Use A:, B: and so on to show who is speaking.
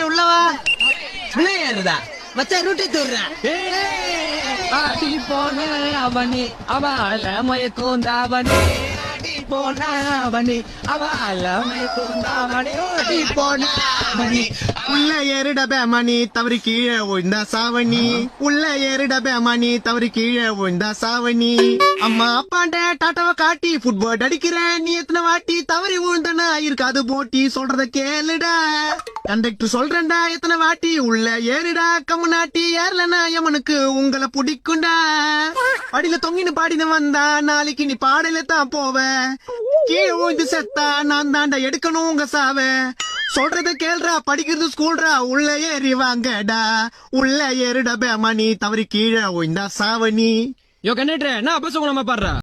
A: உள்ளவா விளையாடுறதா மச்சா ரூட்டி தூடுறேன்.
B: போன அவனி அவள மயக்கூந்தாவனி போன அவனி அவள மயக்கூந்தாவனி ஓடி போன அவனி.
C: உள்ள ஏறிட பேமணி தவறி கீழே விழுந்தா சாவணி. உள்ள ஏறிட பேமணி தவறி கீழே விழுந்தா சாவணி. அம்மா அப்பாண்ட டாட்டாவை காட்டி ஃபுட்பால் அடிக்கிறேன். நீ எத்தனை வாட்டி தவறி விழுந்தனா இருக்காது போட்டி சொல்றத கேளுடா. கண்டக்டர் சொல்றேன்டா எத்தனை வாட்டி உள்ள ஏறிடா. கம்முனாட்டி ஏறலனா எமனுக்கு உங்களை பிடிக்குண்டா. படியில தொங்கின்னு பாடின வந்தா நாளைக்கு நீ பாடல தான் போவ. கீழே விழுந்து செத்தா நான் தாண்டா எடுக்கணும் உங்க சாவ. சொல்றத கேள்றா படிக்கிறது ஸ்கூல்ரா. உள்ள ஏறி வாங்கடா. உள்ள ஏறிட பேமணி தவறி கீழே விழுந்தா சாவணி.
B: யோ கண்டக்டர் நான் அப்ப சொல்ல நம்ம பாடுறா.